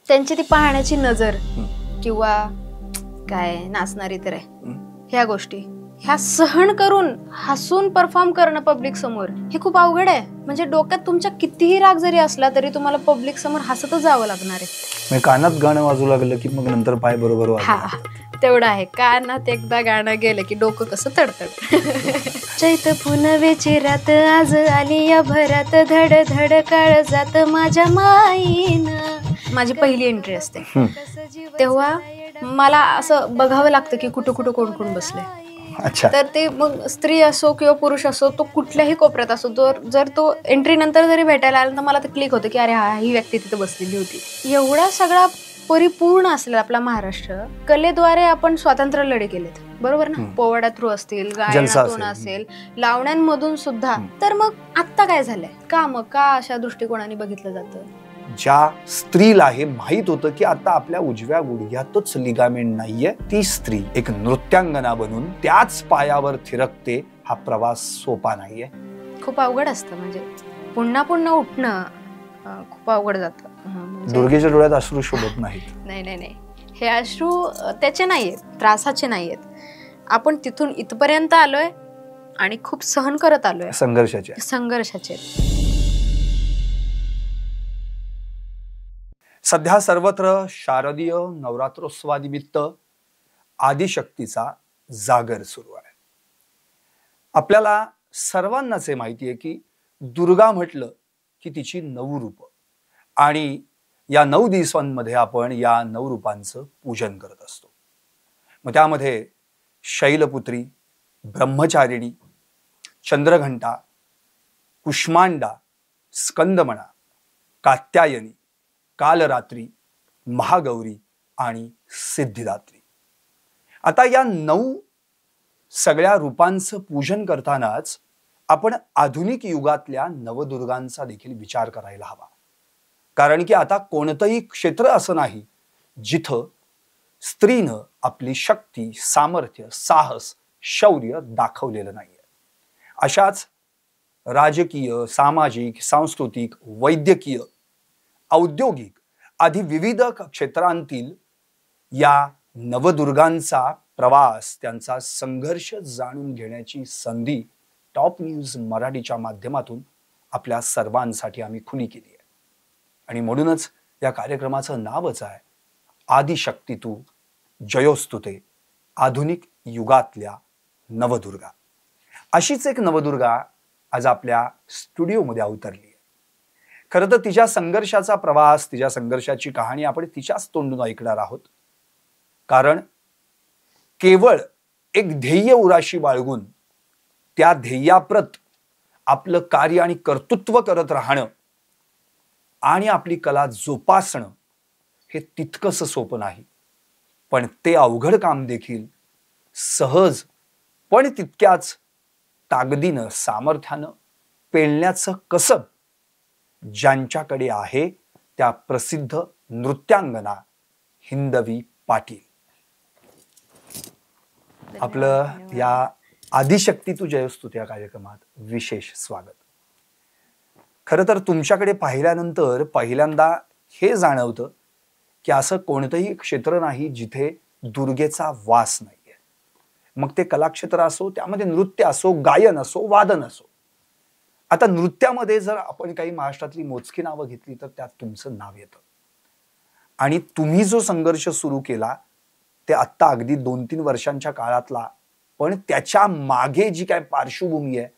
त्यांची ती पाहण्याची नजर किंवा काय नाचणारी तर आहे ह्या गोष्टी ह्या सहन करून हसून परफॉर्म करणं पब्लिक समोर हे खूप अवघड आहे. म्हणजे डोक्यात तुमच्या कितीही राग जरी असला तरी तुम्हाला पब्लिक समोर हसतच जावं लागणार आहे. कानात गाणं वाजू लागलं की मग नंतर पाय बरोबर वाजतात. तेवढं आहे. कानात एकदा गाणं गेलं की डोकं कसं तडतड. चैत पुनवेची रात आज आली या भरात धड धड काळ जात माझ्या माईन. माझी पहिली एंट्री असते तेव्हा मला असं बघावं लागतं की कुठं कुठं कोण कोण बसले. तर ते मग स्त्री असो किंवा पुरुष असो तो कुठल्याही कोपऱ्यात असो जर तो एंट्री नंतर जरी भेटायला आला तर मला ते क्लिक होतं की अरे हा ही व्यक्ती तिथे बसलेली होती. एवढा सगळा परिपूर्ण असलेला आपला महाराष्ट्र कलेद्वारे आपण स्वातंत्र्य लढे केलेत बरोबर ना. पोवाडा थ्रू असतील गायनातून असेल लावण्यांमधून सुद्धा. तर मग आत्ता काय झालंय का अशा दृष्टिकोनाने बघितलं जातं. ज्या स्त्रीला हे माहित होतं की आता आपल्या उजव्या गुडघ्यातच लिगामेंट नाहीये ती स्त्री एक नृत्यांगना बनून त्याच पायावर थिरकते. हा प्रवास सोपा नाहीये. खूप अवघड असतं. म्हणजे पुन्हा पुन्हा उठणं खूप अवघड जातं. दुर्गेच्या डोळ्यात अश्रू शोभत नाहीत. नाही हे अश्रू त्याचे नाहीयेत त्रासाचे नाहीयेत. आपण तिथून इथपर्यंत आलोय आणि खूप सहन करत आलोय. संघर्षाचे. सध्या सर्वत्र शारदीय नवरात्रोत्सवानिमित्त आदिशक्तीचा जागर सुरू आहे. आपल्याला सर्वांनाच हे माहिती आहे की दुर्गा म्हटलं की तिची 9 रूप आणि या 9 दिवसांमध्ये आपण या 9 रूपांचं पूजन करत असतो. मग त्यामध्ये शैलपुत्री, ब्रह्मचारिणी, चंद्रघंटा, कुष्मांडा, स्कंदमणा, कात्यायनी, कालरात्री, महागौरी आणि सिद्धिदात्री. आता या 9 सगळ्या रूपांचं पूजन करतानाच आपण आधुनिक युगातल्या नवदुर्गांचा देखील विचार करायला हवा. कारण की आता कोणतंही क्षेत्र असं नाही जिथं स्त्रीनं आपली शक्ती, सामर्थ्य, साहस, शौर्य दाखवलेलं नाहीये. अशाच राजकीय, सामाजिक, सांस्कृतिक, वैद्यकीय, औद्योगिक आदी विविध क्षेत्रांतील या नवदुर्गांचा प्रवास, त्यांचा संघर्ष जाणून घेण्याची संधी टॉप न्यूज मराठीच्या माध्यमातून आपल्या सर्वांसाठी आम्ही खुली केली आहे. आणि म्हणूनच या कार्यक्रमाचं नावच आहे आदिशक्ती तू जयोस्तुते, आधुनिक युगातल्या नवदुर्गा. अशीच एक नवदुर्गा आज आपल्या स्टुडिओमध्ये अवतरली आहे. खरं तर तिच्या संघर्षाचा प्रवास, तिच्या संघर्षाची कहाणी आपण तिच्याच तोंडून ऐकणार आहोत. कारण केवळ एक ध्येय उराशी बाळगून त्या ध्येयाप्रत आपलं कार्य आणि कर्तृत्व करत राहणं आणि आपली कला जोपासणं हे तितकंसं सोपं नाही. पण ते अवघड काम देखील सहज पण तितक्याच ताकदीनं, सामर्थ्यानं पेलण्याचं कसब ज्यांच्याकडे आहे त्या प्रसिद्ध नृत्यांगना हिंदवी पाटील. आपलं या आदिशक्ती तू जयोस्तुते या कार्यक्रमात विशेष स्वागत. खरं तर तुमच्याकडे पाहिल्यानंतर पहिल्यांदा हे जाणवतं की असं कोणतंही क्षेत्र नाही जिथे दुर्गेचा वास नाहीये. मग ते कलाक्षेत्र असो, त्यामध्ये नृत्य असो, गायन असो, वादन असो. आता नृत्यामध्ये जर आपण काही महाराष्ट्रातली मोजकी नावं घेतली तर त्यात तुमचं नाव येतं. आणि तुम्ही जो संघर्ष सुरू केला ते आत्ता अगदी 2-3 वर्षांच्या काळातला, पण त्याच्या मागे जी काय पार्श्वभूमी आहे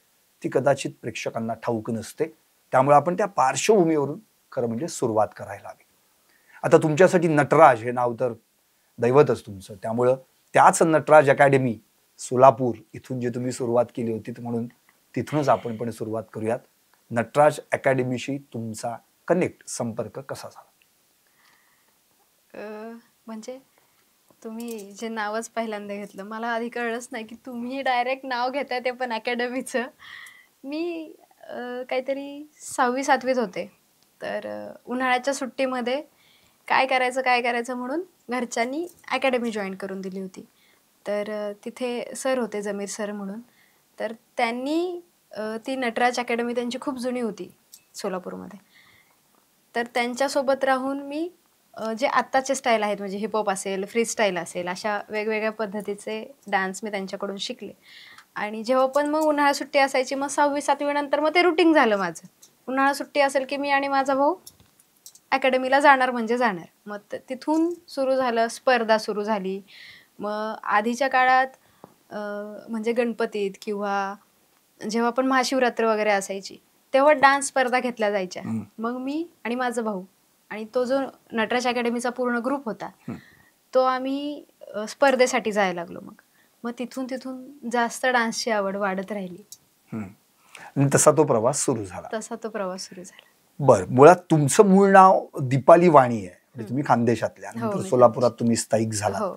ती कदाचित प्रेक्षकांना ठाऊक नसते. त्यामुळे आपण त्या पार्श्वभूमीवरून खरं म्हणजे सुरुवात करायला हवी. आता तुमच्यासाठी नटराज हे नाव तर दैवतच तुमचं. त्यामुळं त्याच नटराज अकॅडमी सोलापूर इथून जे तुम्ही सुरुवात केली होती म्हणून तिथूनच आपण पण सुरुवात करूयात. नटराज अकॅडमीशी तुमचा संपर्क कसा झाला? म्हणजे तुम्ही जे नावच पहिल्यांदा घेतलं मला आधी कळलंच नाही की तुम्ही डायरेक्ट नाव घेताय ते पण अकॅडमीचं. मी काहीतरी 6वी-7वीत होते. तर उन्हाळ्याच्या सुट्टीमध्ये काय करायचं म्हणून घरच्यांनी अकॅडमी जॉईन करून दिली होती. तर तिथे सर होते जमीर सर म्हणून. तर त्यांनी ती नटराज अकॅडमी त्यांची खूप जुनी होती सोलापूरमध्ये. तर त्यांच्यासोबत राहून मी जे आत्ताचे स्टाईल आहेत म्हणजे हिपहॉप असेल, फ्री स्टाईल असेल, अशा वेगवेगळ्या पद्धतीचे डान्स मी त्यांच्याकडून शिकले. आणि जेव्हा पण मग उन्हाळा सुट्टी असायची, मग 6वी-7वी नंतर मग ते रुटीन झालं माझं. उन्हाळा सुट्टी असेल की मी आणि माझा भाऊ अकॅडमीला जाणार म्हणजे जाणार. मग तिथून सुरू झालं, स्पर्धा सुरू झाली. मग आधीच्या काळात म्हणजे गणपतीत किंवा जेव्हा पण महाशिवरात्र वगैरे असायची, तेव्हा डान्स स्पर्धा घेतल्या जायच्या. मग मी आणि माझा भाऊ आणि तो जो नटराज अकॅडमीचा पूर्ण ग्रुप होता, तो आम्ही स्पर्धेसाठी जायला लागलो. मग तिथून जास्त डान्सची आवड वाढत राहिली. आणि तसा तो प्रवास सुरू झाला. बर, मुळात तुमचं मूळ नाव दीपाली वाणी आहे, म्हणजे तुम्ही खानदेशातल्या, नंतर सोलापुरात तुम्ही स्थायिक झाला.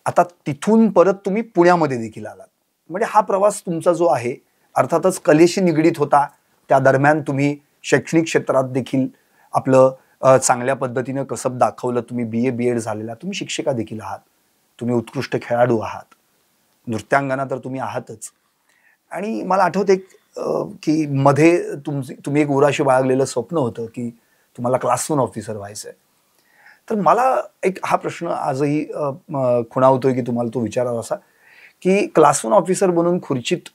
आता तिथून परत तुम्ही पुण्यामध्ये देखील आलात. म्हणजे हा प्रवास तुमचा जो आहे अर्थातच कलेशी निगडीत होता. त्या दरम्यान तुम्ही शैक्षणिक क्षेत्रात देखील आपलं चांगल्या पद्धतीनं कसब दाखवलं. तुम्ही BA BEd झालेला, तुम्ही शिक्षिका देखील आहात, तुम्ही उत्कृष्ट खेळाडू आहात, नृत्यांगना तर तुम्ही आहातच. आणि मला आठवते की मध्ये तुम्ही एक उराशी बाळगलेलं स्वप्न होतं की तुम्हाला क्लास 1 ऑफिसर व्हायचंय. तर मला एक हा प्रश्न आजही खुणावतोय की तुम्हाला तो विचारावा असा, की क्लास 1 ऑफिसर बनून खुर्चीत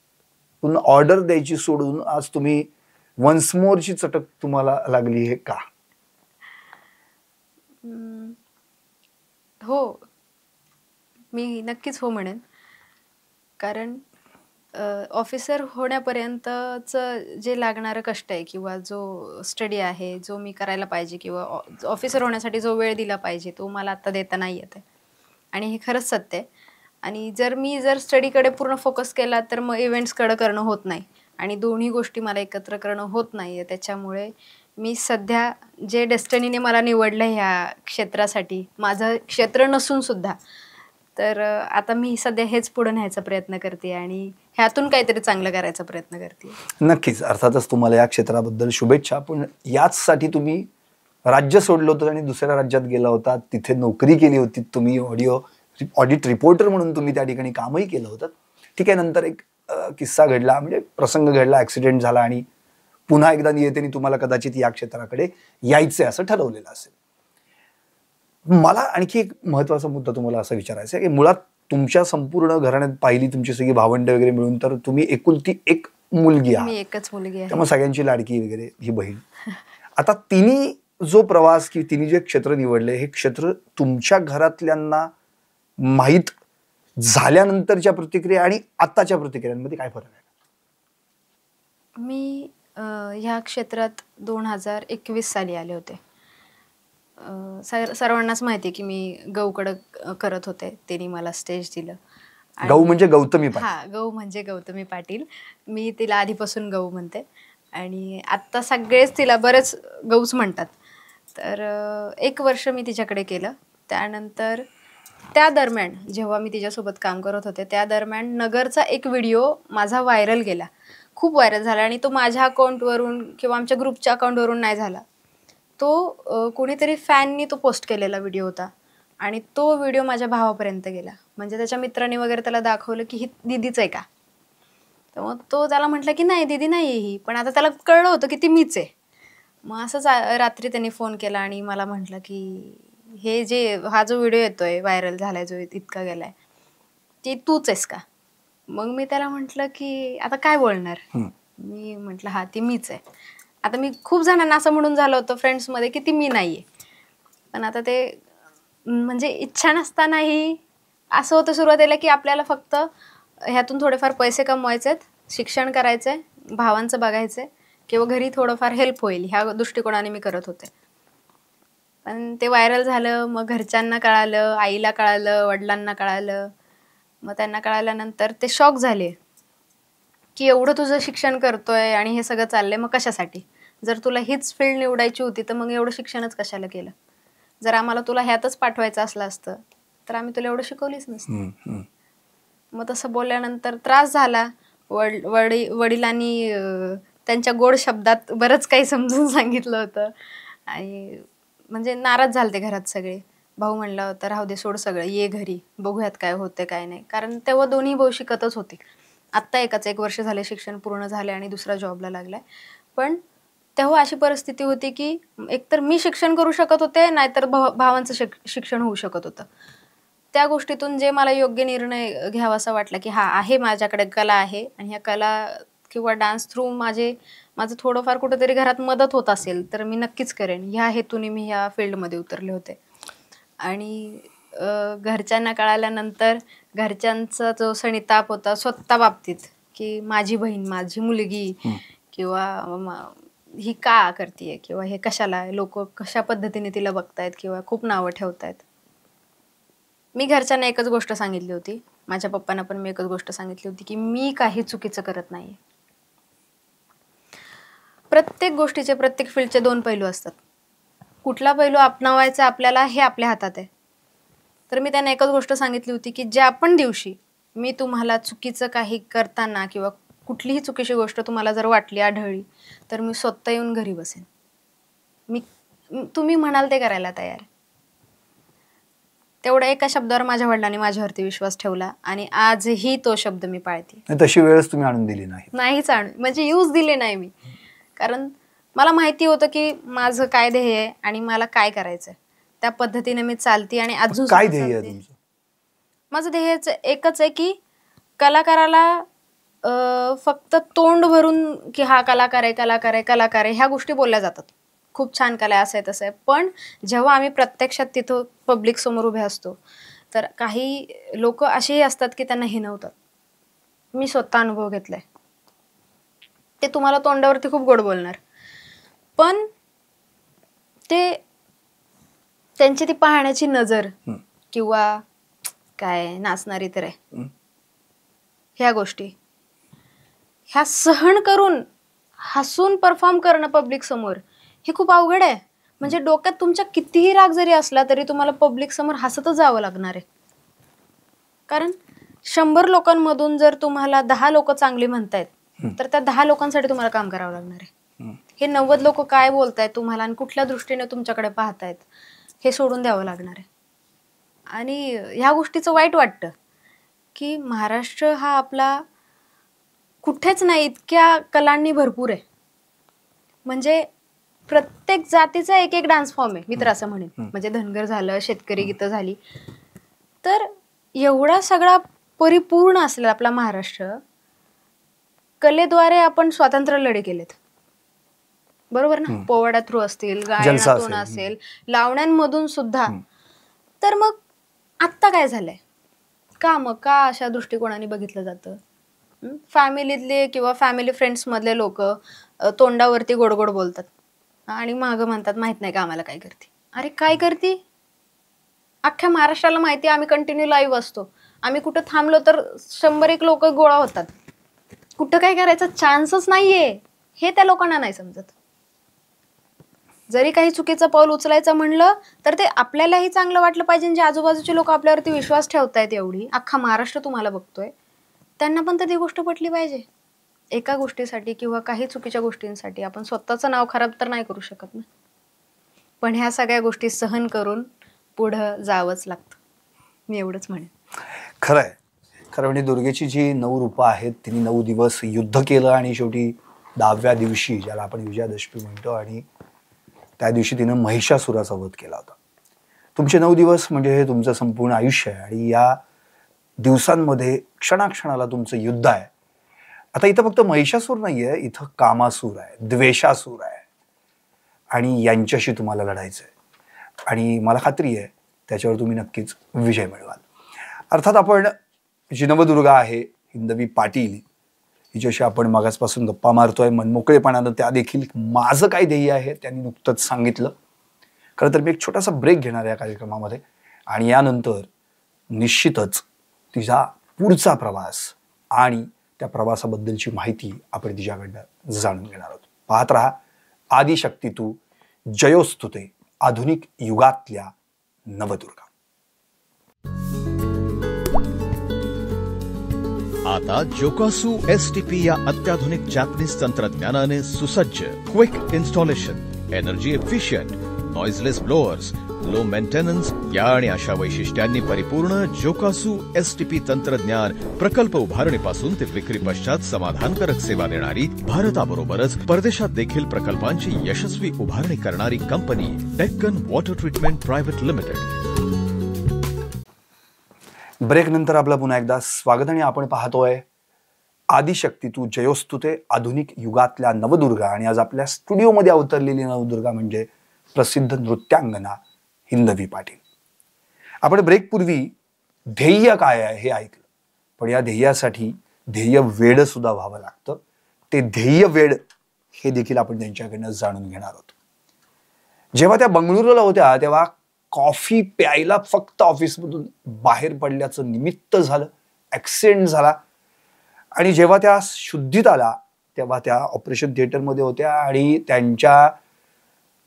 ऑर्डर द्यायची सोडून आज तुम्ही वन्स मोरची चटक तुम्हाला लागली आहे का? हो, मी नक्कीच हो म्हणेन. कारण ऑफिसर होण्यापर्यंतचं जे लागणारं कष्ट आहे किंवा जो स्टडी आहे, जो मी करायला पाहिजे किंवा ऑफिसर होण्यासाठी जो वेळ दिला पाहिजे, तो मला आत्ता देता नाही येत आहे. आणि हे खरंच सत्य आहे. आणि जर स्टडीकडे पूर्ण फोकस केला तर मग इव्हेंट्सकडे करणं होत नाही. आणि दोन्ही गोष्टी मला एकत्र करणं होत नाही आहे. त्याच्यामुळे मी सध्या जे डेस्टिनीने मला निवडलं ह्या क्षेत्रासाठी, माझं क्षेत्र नसून सुद्धा, तर आता मी सध्या हेच पुढे न्यायचा प्रयत्न करते आणि ह्यातून काहीतरी चांगलं करायचा प्रयत्न करते. नक्कीच, अर्थातच तुम्हाला या क्षेत्राबद्दल शुभेच्छा. पण याचसाठी तुम्ही राज्य सोडलं होतं आणि दुसऱ्या राज्यात गेला होता, तिथे नोकरी केली होती, तुम्ही ऑडिट रिपोर्टर म्हणून तुम्ही त्या ठिकाणी कामही केलं होतं. ठीक आहे, नंतर एक किस्सा घडला, म्हणजे प्रसंग घडला, ऍक्सिडेंट झाला आणि पुन्हा एकदा नियतीने तुम्हाला कदाचित या क्षेत्राकडे यायचंय असं ठरवलेलं असेल. मला आणखी एक महत्वाचा मुद्दा तुम्हाला असा विचारायचा आहे की मुळात तुमच्या संपूर्ण घराण्यात पाहिली तुमची सगळी भावंड वगैरे मिळून तर तुम्ही एकुलती एक मुलगी आहात. मी एकच मुलगी आहे, त्यामुळे सगळ्यांची लाडकी वगैरे ही बहीण. आता तिने जो प्रवास की तिने जे क्षेत्र निवडले, हे क्षेत्र तुमच्या घरातल्यांना माहीत झाल्यानंतरच्या प्रतिक्रिया आणि आत्ताच्या प्रतिक्रियांमध्ये काय फरक आहे? मी ह्या क्षेत्रात 2021 साली आले होते. सर्वांनाच माहिती आहे की मी गौकडं करत होते, त्यांनी मला स्टेज दिलं. गौ म्हणजे गौतमी पाटील? हा, गौ म्हणजे गौतमी पाटील. मी तिला आधीपासून गौ म्हणते आणि आत्ता सगळेच तिला बरेच गौच म्हणतात. तर 1 वर्ष मी तिच्याकडे केलं. त्यानंतर त्या दरम्यान जेव्हा मी तिच्यासोबत काम करत होते, त्या दरम्यान नगरचा एक व्हिडिओ माझा व्हायरल गेला, खूप व्हायरल झाला. आणि तो माझ्या अकाउंटवरून किंवा आमच्या ग्रुपच्या अकाउंटवरून नाही झाला. तो कोणीतरी फॅननी तो पोस्ट केलेला व्हिडिओ होता आणि तो व्हिडिओ माझ्या भावापर्यंत गेला. म्हणजे त्याच्या मित्रांनी वगैरे त्याला दाखवलं की ही दीदीच आहे का. तर मग तो त्याला म्हटलं की नाही, दीदी नाही आहे ही. पण आता त्याला कळलं होतं की ती मीच आहे. मग असंच रात्री त्यांनी फोन केला आणि मला म्हटलं की हा जो व्हिडिओ येतोय व्हायरल झालाय, जो इतका गेलाय, ती तूच आहेस का. मग मी त्याला म्हटलं की आता काय बोलणार. मी म्हटलं हा, ती मीच आहे. आता मी खूप जणांना असं म्हणून झालं होतं फ्रेंड्समध्ये की ती मी नाही आहे. पण आता ते म्हणजे इच्छा नसतानाही असं होतं सुरुवातीला की आपल्याला फक्त ह्यातून थोडेफार पैसे कमवायचे आहेत, शिक्षण करायचं आहे, भावांचं बघायचं आहे किंवा घरी थोडंफार हेल्प होईल ह्या दृष्टिकोनाने मी करत होते. पण ते व्हायरल झालं. मग घरच्यांना कळालं, आईला कळालं, वडिलांना कळालं. मग त्यांना कळाल्यानंतर ते शॉक झाले की एवढं तुझं शिक्षण करतोय आणि हे सगळं चाललंय, मग कशासाठी. जर तुला हीच फील्ड निवडायची होती तर मग एवढं शिक्षणच कशाला केलं. जर आम्हाला तुला ह्यातच पाठवायचं असलं असतं तर आम्ही तुला एवढं शिकवलीच नसतं. मग तसं बोलल्यानंतर त्रास झाला. वडिलांनी त्यांच्या गोड शब्दात बरंच काही समजून सांगितलं होतं आणि म्हणजे नाराज झाले ते घरात सगळे. भाऊ म्हणला होता राहू दे, सोड सगळं, ये घरी, बघूयात काय होते काय नाही. कारण तेव्हा दोन्ही भाऊ शिकतच होते. आत्ता एकाच 1 वर्ष झाले शिक्षण पूर्ण झाले आणि दुसरा जॉबला लागलाय. पण तेव्हा अशी परिस्थिती होती की एकतर मी शिक्षण करू शकत होते, नाहीतर भावांचं शिक्षण होऊ शकत होतं. त्या गोष्टीतून जे मला योग्य निर्णय घ्यावासा वाटला की हा आहे माझ्याकडे कला आहे आणि ह्या कला किंवा डान्स थ्रू माझं थोडंफार कुठेतरी घरात मदत होत असेल तर मी नक्कीच करेन, ह्या हेतूने मी ह्या फील्डमध्ये उतरले होते. आणि घरच्यांना कळाल्यानंतर घरच्यांचा जो सणिताप होता स्वतः बाबतीत की माझी बहीण, माझी मुलगी किंवा ही का करतीये किंवा हे कशाला, लोक कशा पद्धतीने तिला बघतायत किंवा खूप नावं ठेवतायत. मी घरच्यांना एकच गोष्ट सांगितली होती, माझ्या पप्पांना पण मी एकच गोष्ट सांगितली होती की मी काही चुकीचं करत नाही. प्रत्येक गोष्टीचे, प्रत्येक फील्डचे 2 पैलू असतात. कुठला पैलू अपनावायचा आपल्याला हे आपल्या हातात आहे. तर मी त्यांना एकच गोष्ट सांगितली होती की ज्या पण दिवशी मी तुम्हाला चुकीचं काही करताना किंवा कुठलीही चुकीची गोष्ट तुम्हाला जर वाटली, आढळली, तर मी स्वतः येऊन घरी बसेन. तुम्ही म्हणाल ते करायला तयार. तेवढ्या एका शब्दावर माझ्या वडिलांनी माझ्यावरती विश्वास ठेवला आणि आजही तो शब्द मी पाळते. तशी वेळच तुम्ही आणून दिली नाही? नाहीच म्हणजे यूज दिले नाही मी. कारण मला माहिती होतं की माझं काय ध्येय आहे आणि मला काय करायचंय, त्या पद्धतीने मी चालते. आणि अजून काय ध्येय आहे तुमचं? माझं ध्येय एकच आहे की कलाकाराला फक्त तोंड भरून की हा कलाकार आहे, कलाकार आहे, कलाकार आहे ह्या गोष्टी बोलल्या जातात. खूप छान कला आहे, असं आहे तसं आहे. पण जेव्हा आम्ही प्रत्यक्षात तिथं पब्लिक समोर उभे असतो तर काही लोक असेही असतात की त्यांना हिणवतात. मी स्वतः अनुभव घेतलाय. ते तुम्हाला तोंडावरती खूप गोड बोलणार, पण त्यांची ती पाहण्याची नजर किंवा काय नाचणारी तर आहे, ह्या गोष्टी ह्या सहन करून हसून परफॉर्म करणं पब्लिक समोर हे खूप अवघड आहे. म्हणजे डोक्यात तुमच्या कितीही राग जरी असला तरी तुम्हाला पब्लिक समोर हसतच जावं लागणार आहे. कारण 100 लोकांमधून जर तुम्हाला 10 लोक चांगली म्हणतायत तर त्या 10 लोकांसाठी तुम्हाला काम करावं लागणार आहे. हे 90 लोक काय बोलतायत तुम्हाला आणि कुठल्या दृष्टीने तुमच्याकडे पाहतायत हे सोडून द्यावं लागणार आहे. आणि ह्या गोष्टीचं वाईट वाटतं की महाराष्ट्र हा आपला कुठेच नाही इतक्या कलांनी भरपूर आहे. म्हणजे प्रत्येक जातीचा एक एक डान्स फॉर्म आहे, मी तर असं म्हणेन. म्हणजे धनगर झालं, शेतकरी गीतं झाली, तर एवढा सगळा परिपूर्ण असलेला आपला महाराष्ट्र, कलेद्वारे आपण स्वातंत्र्य लढे केलेत, बरोबर ना. पोवाडा थ्रू असतील, गायनातून असेल, लावण्यांमधून सुद्धा. तर मग आत्ता काय झालंय का, मग का अशा दृष्टिकोनाने बघितलं जातं? फॅमिलीतले किंवा फॅमिली फ्रेंड्स मधले लोक तोंडावरती गोड गोड बोलतात आणि मागं म्हणतात माहित नाही का आम्हाला काय करते. अरे काय करते? अख्ख्या महाराष्ट्राला माहिती, आम्ही कंटिन्यू लाईव्ह असतो. आम्ही कुठं थांबलो तर 100 लोक गोळा होतात. कुठं काय करायचा चान्सच नाहीये हे त्या लोकांना नाही समजत. जरी काही चुकीचं पाऊल उचलायचं म्हणलं तर ते आपल्यालाही चांगलं वाटलं पाहिजे. जे आजूबाजूचे लोक आपल्यावरती विश्वास ठेवतायत, एवढी अख्खा महाराष्ट्र तुम्हाला बघतोय, त्यांना पण तर ती गोष्ट पटली पाहिजे. एका गोष्टीसाठी किंवा काही चुकीच्या गोष्टींसाठी आपण स्वतःचं नाव खराब तर नाही करू शकत ना. पण ह्या सगळ्या गोष्टी सहन करून पुढं जावंच लागतं, मी एवढंच म्हणेन. खरंय. खरं म्हणजे दुर्गेची जी 9 रूपं आहेत तिने 9 दिवस युद्ध केलं आणि शेवटी 10व्या दिवशी, ज्याला आपण विजयादशमी म्हणतो, आणि त्या दिवशी तिनं महिषासुराचा वध केला होता. तुमचे 9 दिवस म्हणजे हे तुमचं संपूर्ण आयुष्य आहे आणि या दिवसांमध्ये क्षणाक्षणाला तुमचं युद्ध आहे. आता इथं फक्त महिषासूर नाहीये, इथं कामासूर आहे, द्वेषासूर आहे आणि यांच्याशी तुम्हाला लढायचं आहे. आणि मला खात्री आहे त्याच्यावर तुम्ही नक्कीच विजय मिळवाल. अर्थात आपण जी नवदुर्गा आहे, हिंदवी पाटील, हिच्याशी आपण मागासपासून गप्पा मारतोय मनमोकळेपणानं. त्या देखील माझं काय ध्येय आहे त्यांनी नुकतंच सांगितलं. खरं तर मी एक छोटासा ब्रेक घेणार आहे या कार्यक्रमामध्ये आणि यानंतर निश्चितच तिचा पुढचा प्रवास आणि त्या प्रवासाबद्दलची माहिती आपण तिच्याकडनं जाणून घेणार आहोत. पाहत रहा आदिशक्ती तू जयोस्तुते, आधुनिक युगातल्या नवदुर्गा. आता जोकासू STP या अत्याधुनिक जॅपनीज तंत्रज्ञानाने सुसज्ज, quick installation, energy efficient, noiseless blowers, low maintenance या आणि अशा वैशिष्ट्यांनी परिपूर्ण जोकासू STP तंत्रज्ञान प्रकल्प उभारणीपासून ते विक्री पश्चात समाधानकारक सेवा देणारी, भारताबरोबरच परदेशात देखील प्रकल्पांची यशस्वी उभारणी करणारी company Deccan Water Treatment Private Limited. Break नंतर आपलं पुन्हा एकदा स्वागत आणि आपण पाहतोय आदिशक्ती तू जयोस्तुते, आधुनिक युगातल्या नवदुर्गा. आणि आज आपल्या स्टुडिओमध्ये अवतरलेली नवदुर्गा म्हणजे प्रसिद्ध नृत्यांगना हिंदवी पाटील. आपण ब्रेकपूर्वी ध्येय काय आहे हे ऐकलं, पण या ध्येयासाठी ध्येय वेड सुद्धा व्हावं लागतं. ते ध्येय वेड हे देखील आपण त्यांच्याकडनं जाणून घेणार आहोत. जेव्हा त्या बंगळुरूला होत्या तेव्हा कॉफी प्यायला फक्त ऑफिसमधून बाहेर पडल्याचं निमित्त झालं, ॲक्सिडेंट झाला. आणि जेव्हा त्या शुद्धीत आला तेव्हा त्या ऑपरेशन थिएटरमध्ये होत्या आणि त्यांच्या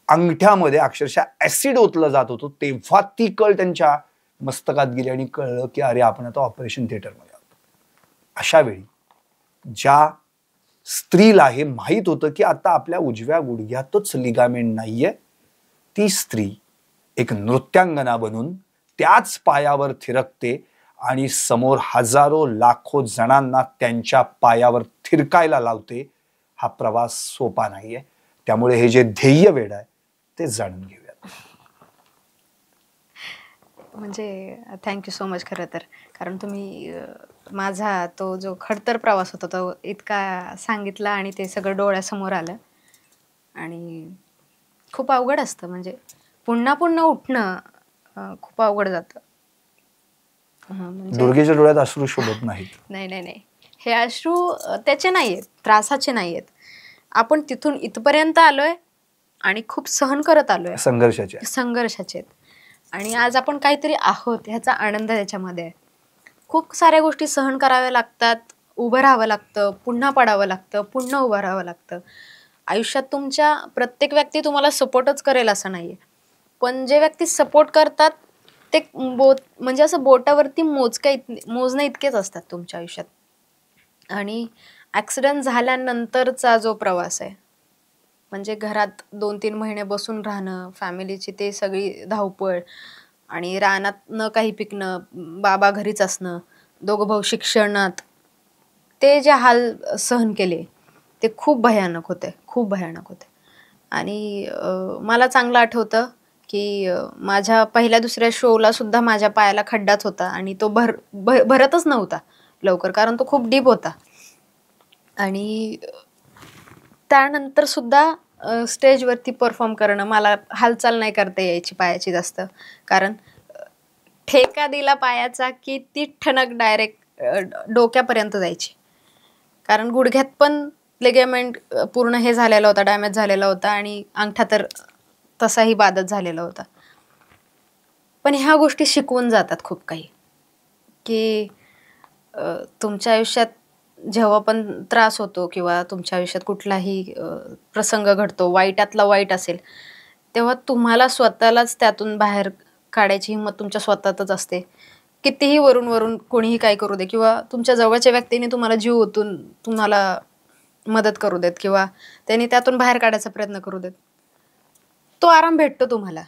अंगठ्यामध्ये अक्षरशः ॲसिड ओतलं जात होतं. तेव्हा ती कळ त्यांच्या मस्तकात गेली आणि कळलं की अरे आपण आता ऑपरेशन थिएटरमध्ये आहोत. अशा वेळी ज्या स्त्रीला हे माहीत होतं की आता आपल्या उजव्या गुडघ्यातच लिगामेंट नाहीये, ती स्त्री एक नृत्यांगना बनून त्याच पायावर थिरकते आणि समोर हजारो लाखो जणांना त्यांच्या पायावर थिरकायला लावते. हा प्रवास सोपा नाहीये. त्यामुळे हे जे ध्येय वेड आहे ते जाणून घेऊया. म्हणजे थँक्यू सो मच खरं तर, कारण तुम्ही माझा तो जो खडतर प्रवास होता तो इतका सांगितला आणि ते सगळं डोळ्यासमोर आलं. आणि खूप अवघड असतं, म्हणजे पुन्हा पुन्हा उठणं खूप अवघड जातं. म्हणजे दुर्गेच्या डोळ्यात अश्रू शोभत नाहीत. नाही नाही नाही, हे अश्रू त्याचे नाही आहेत, त्रासाचे नाही आहेत. आपण तिथून इथपर्यंत आलोय आणि खूप सहन करत आलोय, संघर्षाचे. आणि आज आपण काहीतरी आहोत ह्याचा आनंद त्याच्यामध्ये आहे. खूप साऱ्या गोष्टी सहन कराव्या लागतात, उभं राहावं लागतं, पुन्हा पडावं लागतं, पुन्हा उभं राहावं लागतं. आयुष्यात तुमच्या प्रत्येक व्यक्ती तुम्हाला सपोर्टच करेल असं नाहीये, पण जे व्यक्ती सपोर्ट करतात ते म्हणजे असं बोटावरती मोजण्या इतकेच असतात तुमच्या आयुष्यात. आणि ॲक्सिडेंट झाल्यानंतरचा जो प्रवास आहे, म्हणजे घरात 2-3 महिने बसून राहणं, फॅमिलीची ते सगळी धावपळ आणि रानात न काही पिकणं, बाबा घरीच असणं, दोघं भाऊ शिक्षणात, ते जे हाल सहन केले ते खूप भयानक होते, खूप भयानक होते. आणि मला चांगलं आठवतं की माझ्या पहिल्या दुसऱ्या शोला सुद्धा माझ्या पायाला खड्डाच होता आणि तो भरतच नव्हता लवकर, कारण तो खूप डीप होता. आणि त्यानंतर सुद्धा स्टेजवरती परफॉर्म करणं, मला हालचाल नाही करता यायची पायाची जास्त, कारण ठेका दिला पायाचा की ती ठणक डायरेक्ट डोक्यापर्यंत जायची. कारण गुडघ्यात पण लिगामेंट पूर्ण हे झालेला होता, डॅमेज झालेला होता आणि अंगठा तर तसाही बाधत झालेला होता. पण ह्या गोष्टी शिकवून जातात खूप काही, की तुमच्या आयुष्यात जेव्हा पण त्रास होतो किंवा तुमच्या आयुष्यात कुठलाही प्रसंग घडतो, वाईटातला वाईट असेल, तेव्हा तुम्हाला स्वतःलाच त्यातून बाहेर काढायची हिंमत तुमच्या स्वतःतच असते. कितीही वरून वरून कोणीही काय करू दे किंवा तुमच्या जवळच्या व्यक्तीने तुम्हाला जीव ओतून तुम्हाला मदत करू देत किंवा त्यांनी त्यातून बाहेर काढायचा प्रयत्न करू देत, तो आराम भेटतो तुम्हाला.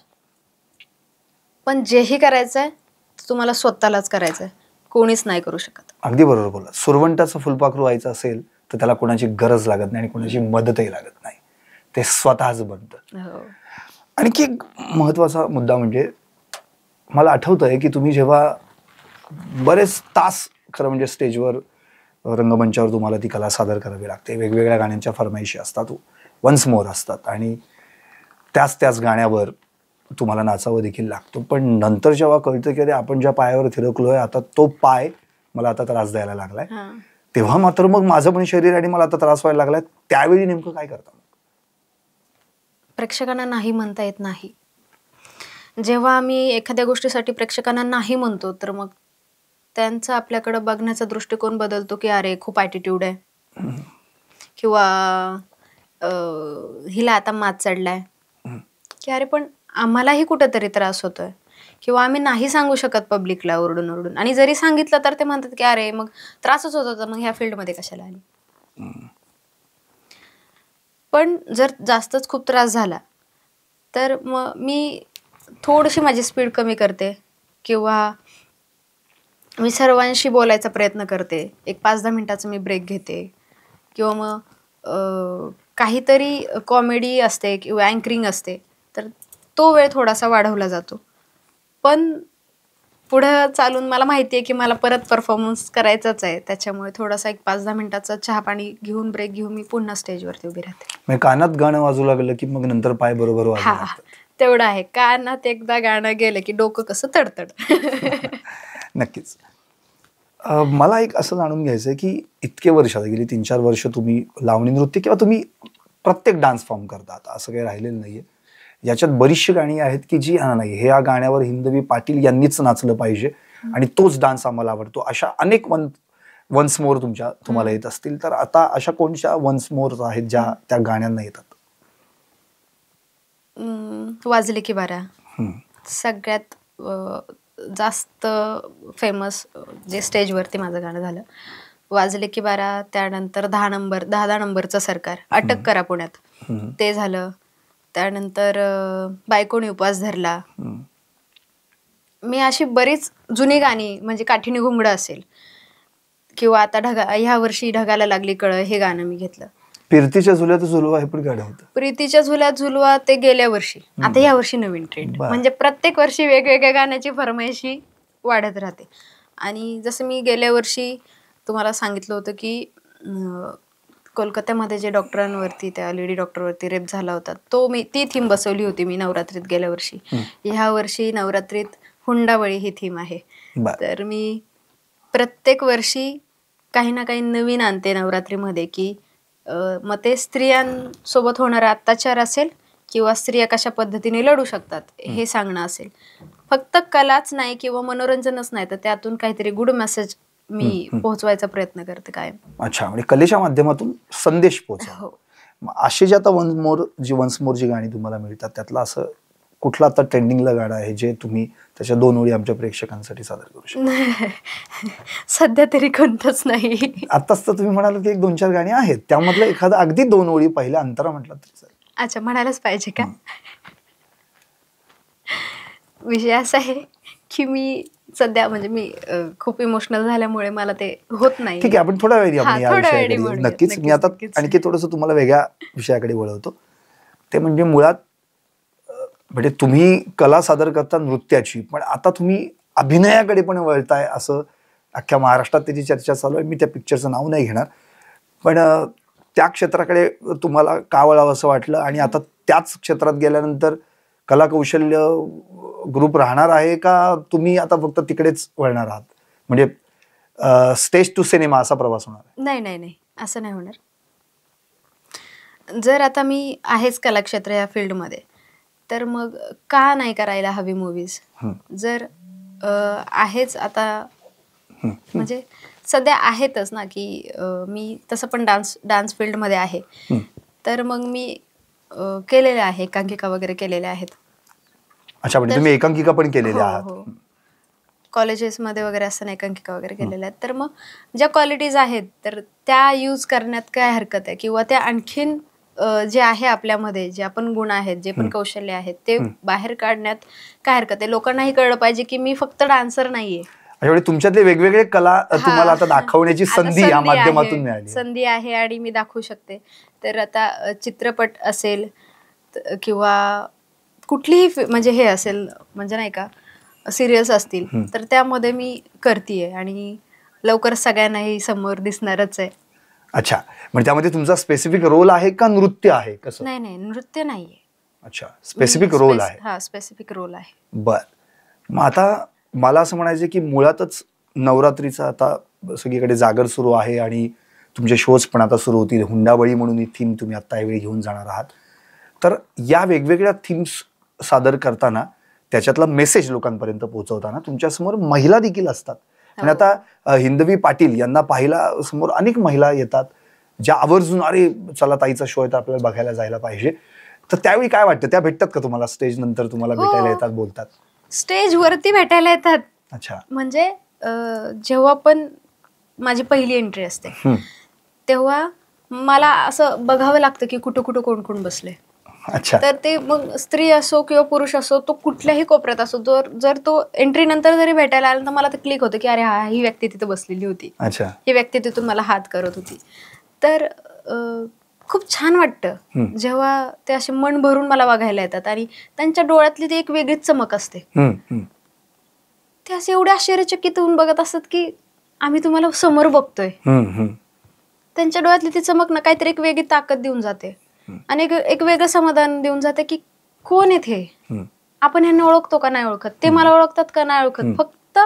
पण जेही करायचं आहे तुम्हाला स्वतःलाच करायचं आहे, कोणीच नाही करू शकत. अगदी बरोबर बोला. सुरवंटाचं फुलपाखरू व्हायचं असेल तर त्याला कोणाची गरज लागत नाही आणि कोणाची मदतही लागत नाही, ते स्वतःच बनतं. आणखी एक महत्वाचा मुद्दा म्हणजे मला आठवतंय की तुम्ही जेव्हा बरेच तास खरं म्हणजे स्टेजवर रंगमंचावर तुम्हाला ती कला सादर करावी लागते, वेगवेगळ्या गाण्यांच्या फरमाईशी असतात, वन्स मोर असतात आणि त्याच गाण्यावर तुम्हाला नाचावं देखील लागतं. पण नंतर जेव्हा कळतं की अरे आपण ज्या पायावर थिरकलोय आता तो पाय मला आता त्रास द्यायला लागलाय, तेव्हा मात्र मग माझं पण शरीर आणि मला आता त्रास व्हायला लागलाय, त्यावेळी नेमकं काय करता? प्रेक्षकांना नाही म्हणता येत नाही. जेव्हा आम्ही एखाद्या गोष्टीसाठी प्रेक्षकांना नाही म्हणतो तर मग त्यांचा आपल्याकडे बघण्याचा दृष्टिकोन बदलतो की अरे खूप ॲटिट्यूड आहे किंवा हिला आता मात चढलाय, की अरे पण आम्हालाही कुठेतरी त्रास होतोय किंवा आम्ही नाही सांगू शकत पब्लिकला ओरडून ओरडून, आणि जरी सांगितलं तर ते म्हणतात की अरे मग त्रासच होत होता, मग ह्या फील्डमध्ये कशाला आली. पण जर जास्तच खूप त्रास झाला तर मग मी थोडीशी माझी स्पीड कमी करते किंवा मी सर्वांशी बोलायचा प्रयत्न करते. एक 5-10 मिनिटाचा मी ब्रेक घेते किंवा मग काहीतरी कॉमेडी असते किंवा अँकरिंग असते तर तो वेळ थोडासा वाढवला जातो. पण पुढं चालून मला माहिती आहे की मला परत परफॉर्मन्स करायचाच आहे, त्याच्यामुळे थोडासा एक 5-10 मिनिटाचा चहा पाणी घेऊन ब्रेक घेऊन मी पुन्हा स्टेजवरती उभी राहते. म्हणजे कानात गाणं वाजू लागलं की मग नंतर पाय बरोबर वाजू हा लागतात. तेवढं आहे. कानात एकदा गाणं गेलं की डोकं कसं तडतड. नक्कीच. मला एक असं जाणून घ्यायचं आहे की इतके वर्ष आता गेली 3-4 वर्ष तुम्ही लावणी नृत्य किंवा तुम्ही प्रत्येक डान्स फॉर्म करता, आता असं काही राहिलेलं नाहीये. याच्यात बरीचशी गाणी आहेत की जी नाही हे या गाण्यावर हिंदवी पाटील यांनीच नाचलं पाहिजे आणि तोच डान्स आम्हाला आवडतो, अशा अनेक वन्स मोर तुम्हाला येत असतील. तर आता अशा कोणत्या वन्स मोर आहेत ज्या त्या गाण्यांना येतात? वाजले की बारा सगळ्यात जास्त फेमस जे स्टेजवरती माझं गाणं झालं. वाजले की बारा, त्यानंतर 10 नंबरचं सरकार, अटक करा पुण्यात ते झालं, त्यानंतर बायकोने उपवास धरला. मी अशी बरीच जुनी गाणी म्हणजे काठीणी घुंगडं असेल किंवा आता ह्या वर्षी ढगाला लागली कळ हे गाणं मी घेतलं. फिरतीच्या झुल्यात झुलवा हे पण गाणं होतं. प्रीतीच्या झुल्यात झुलवा ते गेल्या वर्षी, आता या वर्षी नवीन ट्रेंड. म्हणजे प्रत्येक वर्षी वेगवेगळ्या गाण्याची फरमाईशी वाढत राहते. आणि जसं मी गेल्या वर्षी तुम्हाला सांगितलं होतं की कोलकात्यामध्ये जे डॉक्टरांवरती त्या लेडी डॉक्टरवरती रेप झाला होता ती थीम बसवली होती मी नवरात्रीत गेल्या वर्षी. ह्या वर्षी नवरात्रीत हुंडाबळी ही थीम आहे. तर मी प्रत्येक वर्षी काही ना काही नवीन आणते नवरात्रीमध्ये की मग ते स्त्रियांसोबत होणारा अत्याचार असेल किंवा स्त्रिया कशा पद्धतीने लढू शकतात हे सांगणं असेल. फक्त कलाच नाही किंवा मनोरंजनच नाही तर त्यातून काहीतरी गुड मेसेज मी पोहोचवायचा प्रयत्न करते कायम. अच्छा, म्हणजे कलेच्या माध्यमातून संदेश पोहोचवा. हो. असे जे आता वन्स मोर जी गाणी तुम्हाला मिळतात त्यातलं असं कुठलं आता ट्रेंडिंगला गाणं आहे जे तुम्ही त्याच्या 2 ओळी आमच्या प्रेक्षकांसाठी सादर करू शकता? सध्या तरी कोणतंच नाही. आताच तर तुम्ही म्हणाल की 1-2-4 गाणी आहेत, त्यामधलं एखादं अगदी 2 ओळी पहिल्या अंतरा म्हटलं तरी चालेल. अच्छा, म्हणायलाच पाहिजे का? विषय असा आहे की मी सध्या म्हणजे मी खूप इमोशनल झाल्यामुळे मला ते होत नाही. ठीक आहे, आपण थोड्या वेळी आपण या विषयाकडे नक्कीच. मी आता आणखी थोडंसं तुम्हाला वेगळ्या विषयाकडे वळवतो. ते म्हणजे मुळात म्हणजे तुम्ही कला सादर करता नृत्याची, पण आता तुम्ही अभिनयाकडे पण वळताय असं अख्ख्या महाराष्ट्रात त्याची चर्चा चालू आहे. मी त्या पिक्चरचं नाव नाही घेणार, पण त्या क्षेत्राकडे तुम्हाला का वळावं असं वाटलं आणि आता त्याच क्षेत्रात गेल्यानंतर कला कौशल्य ग्रुप राहणार आहे का तुम्ही आता फक्त तिकडेच वळणार आहात? म्हणजे स्टेज टू सिनेमा असा प्रवास होणार आहे? नाही नाही नाही, असं नाही होणार. जर आता मी आहेच कलाक्षेत्र या फील्डमध्ये तर मग का नाही करायला हवी मूवीज? जर आहेच आता म्हणजे सध्या आहेतच ना की मी तसं पण डान्स फील्डमध्ये आहे तर मग मी केलेले आहे, एकांकिका वगैरे केलेल्या आहेत. अच्छा, म्हणजे तुम्ही एकांकिका पण केलेल्या आहात? कॉलेजेसमध्ये वगैरे असताना एकांकिका वगैरे केलेल्या आहेत. तर मग ज्या क्वालिटीज आहेत तर त्या यूज करण्यात काय हरकत आहे किंवा त्या आणखीन जे आहे आपल्यामध्ये जे आपण गुण आहेत जे पण कौशल्य आहेत ते बाहेर काढण्यात काय हरकत आहे? लोकांनाही कळलं पाहिजे की मी फक्त डान्सर नाहीये. म्हणजे तुमच्यातले वेगवेगळे कला तुम्हाला आता दाखवण्याची संधी या माध्यमातून मिळाली. संधी आहे आणि मी दाखवू शकते. तर आता चित्रपट असेल किंवा कुठलीही म्हणजे हे असेल म्हणजे नाही का सिरियल्स असतील तर त्यामध्ये मी करतेय आणि लवकर सगळ्यांनाही समोर दिसणारच आहे. अच्छा, म्हणजे त्यामध्ये तुमचा स्पेसिफिक रोल आहे का नृत्य आहे कसं? नाही नाही, नृत्य नाहीये. अच्छा, स्पेसिफिक रोल आहे. हा, स्पेसिफिक रोल आहे. बर, मग आता मला असं म्हणायचं की मुळातच नवरात्रीचा आता सगळीकडे जागर सुरू आहे आणि तुमचे शोज पण आता सुरू होतील. हुंडाबळी म्हणून ही थीम तुम्ही आता यावेळी घेऊन जाणार आहात. तर या वेगवेगळ्या थीम्स सादर करताना त्याच्यातला मेसेज लोकांपर्यंत पोहोचवताना तुमच्यासमोर महिला देखील असतात. आणि आता हिंदवी पाटील यांना पाहिला समोर अनेक महिला येतात ज्या आवर्जून अरे चला ताईचा शो आहे तर आपल्याला बघायला जायला पाहिजे. तर त्यावेळी काय वाटतं, त्या भेटतात का तुम्हाला स्टेज नंतर तुम्हाला भेटायला येतात, बोलतात? स्टेज वरती भेटायला येतात. अच्छा, म्हणजे जेव्हा पण माझी पहिली एंट्री असते तेव्हा मला असं बघावं लागतं की कुठं कुठं कोण कोण बसले. अच्छा. तर ते मग स्त्री असो किंवा पुरुष असो, तो कुठल्याही कोपऱ्यात असो, जर तो एंट्री नंतर जरी भेटायला आला तर मला ते क्लिक होतं की अरे हा, ही व्यक्ती तिथे बसलेली होती, अच्छा. ही व्यक्ती तिथून मला हात करत होती. तर खूप छान वाटतं जेव्हा ते असे मन भरून मला बघायला येतात आणि त्यांच्या डोळ्यातली ती एक वेगळीच चमक असते. ते असे एवढे आश्चर्यचकित होऊन बघत असतात की आम्ही तुम्हाला समोर बघतोय. त्यांच्या डोळ्यातली ती चमक ना काहीतरी एक वेगळी ताकद देऊन जाते आणि एक वेगळं समाधान देऊन जाते की कोण आहेत हे, आपण ह्यांना ओळखतो का नाही ओळखत, ते मला ओळखतात का नाही ओळखत. फक्त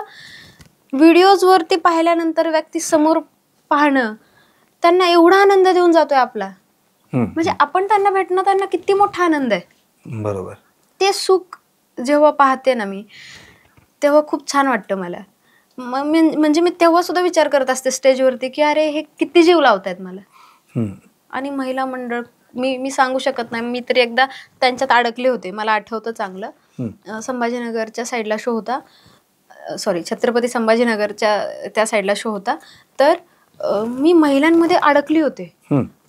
व्हिडिओज वरती पाहिल्यानंतर व्यक्ती समोर पाहणं त्यांना एवढा आनंद देऊन जातोय आपला, म्हणजे आपण त्यांना भेटणं त्यांना किती मोठा आनंद आहे. बरोबर. ते सुख जेव्हा पाहते ना मी तेव्हा खूप छान वाटतं मला. म्हणजे मी तेव्हा सुद्धा विचार करत असते स्टेजवरती की अरे हे किती जीव लावतायत मला. आणि महिला मंडळ मी सांगू शकत नाही, मी तरी एकदा त्यांच्यात अडकले होते, मला आठवतं चांगलं. संभाजीनगरच्या साईडला शो होता, सॉरी छत्रपती संभाजीनगरच्या त्या साईडला शो होता. तर मी महिलांमध्ये अडकली होते.